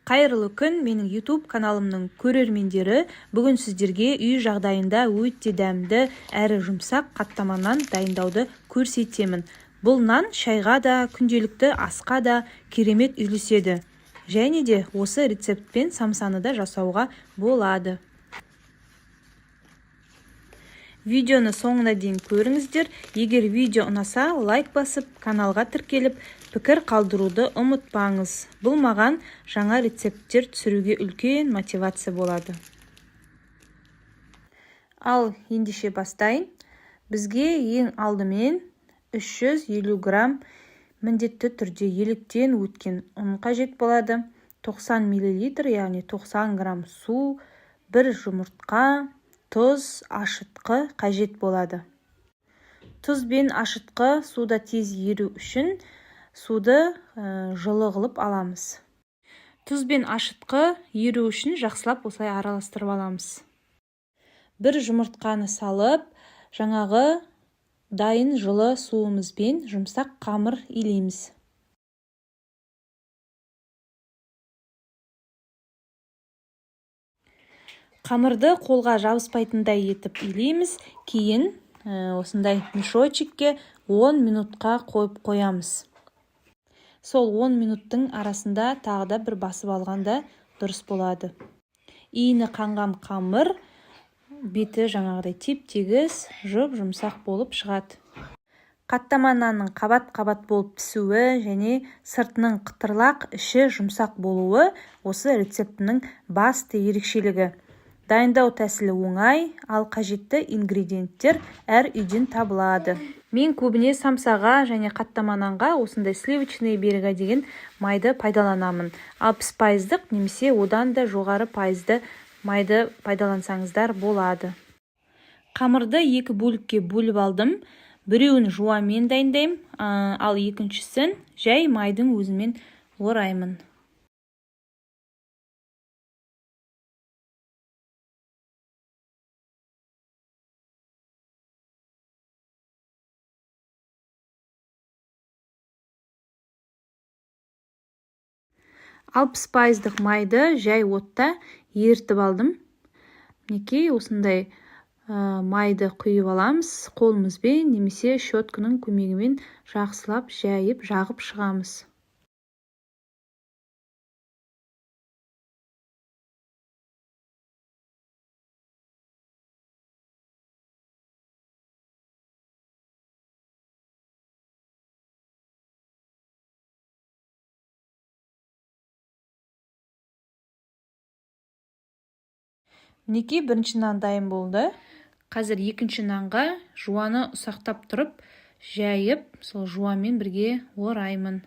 Қайырлы күн, менің YouTube каналымның көрермендері. Бүгін сіздерге үй жағдайында өте дәмді әрі жұмсақ қаттаманнан дайындауды көрсетемін. Бұл нан шайға да, күнделікті асқа да керемет үйлеседі. Және де осы рецептпен самсаны да жасауға болады. Видеоны соңына дейін көріңіздер. Егер видео ұнаса, лайк басып, каналға тіркеліп, пікір қалдыруды ұмытпаңыз. Бұл маған жаңа рецепттер түсіруге үлкен мотивация болады. Ал ендеше бастайын. Бізге ең алдымен 350 грамм міндетті түрде електен өткен ұн қажет болады. 90 мл, яғни 90 грамм су, 1 жұмыртқа, тұз, ашытқы қажет болады. Тұз бен ашытқы суда тез еру үшін суды жылы қылып аламыз. Тұз бен ашытқы еру үшін жақсылап осылай араластырып аламыз. 1 жұмыртқаны салып, жаңағы дайын жылы суымызбен жұмсақ қамыр илейміз. Қамырды қолға жабыспайтындай етіп илейміз. Кейін осындай мешочекке 10 минутқа қойып қоямыз. Сол 10 минуттың арасында тағы да бір басып алғанда дұрыс болады. Иіні қанған қамыр беті жаңағыдай теп-тегіс, жұмсақ болып шығады. Қаттама нанның қабат-қабат болып пісуі және сыртының қытырлақ, іші жұмсақ болуы осы рецептінің басты ерекшелігі. Дайындау тәсілі оңай, ал қажетті ингредиенттер әр үйден табылады. Мен көбіне самсаға және қаттама нанға осындай сливочный берега деген майды пайдаланамын. 60% немесе одан да жоғары пайызды майды пайдалансаңыздар болады. Қамырды 2 бөлікке бөліп алдым. Біреуін жуамен дайындаймын, ал екіншісін жай майдың өзімен ораймын. Алпыс пайыздық майды жай отта ертіп алдым. Мінекей осындай майды құйып аламыз. Қолымызбен немесе щетканың көмегімен жақсылап жайып жағып шығамыз. Мінекей бірінші нан дайын болды. Қазір екінші нанға жуаны ұсақтап тұрып, жайып, сол жуамен бірге ораймын.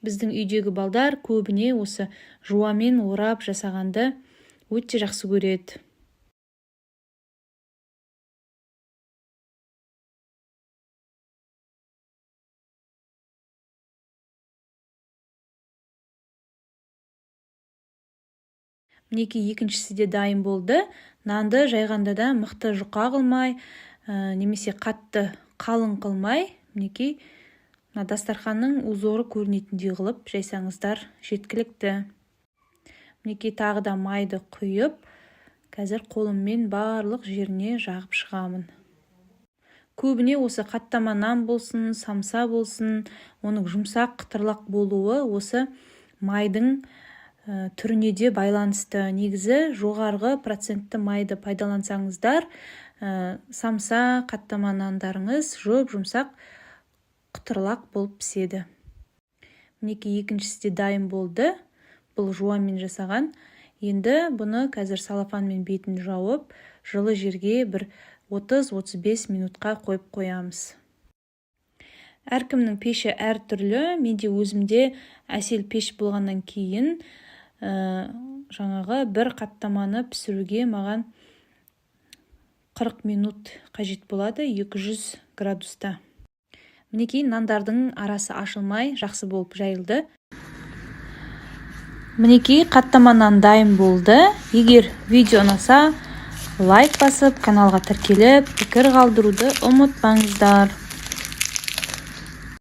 Біздің үйдегі балдар көбіне осы жуамен орап жасағанды өте жақсы көреді. Мінекей екіншісі де дайын болды. Нанды жайғанда да мықты жұқа қылмай, немесе қатты қалың қылмай, мінекей дастарханның узоры көрінетіндей қылып жайсаңыздар жеткілікті. Мінекей тағы да майды құйып, қазір қолыммен барлық жеріне жағып шығамын. Көбіне осы қаттама нан болсын, самса болсын, оның жұмсақ қытырлақ болуы осы майдың түріне де байланысты. Негізі жоғарғы процентті майды пайдалансаңыздар, самса, қаттама нандарыңыз жұмсақ қытырлақ болып піседі. Мінекей екіншісі де дайын болды. Бұл жуамен жасаған. Енді бұны қазір салафанмен бетін жауып, жылы жерге бір 30-35 минутқа қойып қоямыз. Әркімнің пеші әртүрлі. Менде өзімде әсел пеш болғаннан кейін жаңағы бір қаттаманы пісіруге маған 40 минут қажет болады, 200 градуста. Мінекей нандардың арасы ашылмай жақсы болып жайылды. Мінекей қаттама нан дайын болды. Егер видео ұнаса, лайк басып, каналға тіркеліп, пікір қалдыруды ұмытпаңыздар.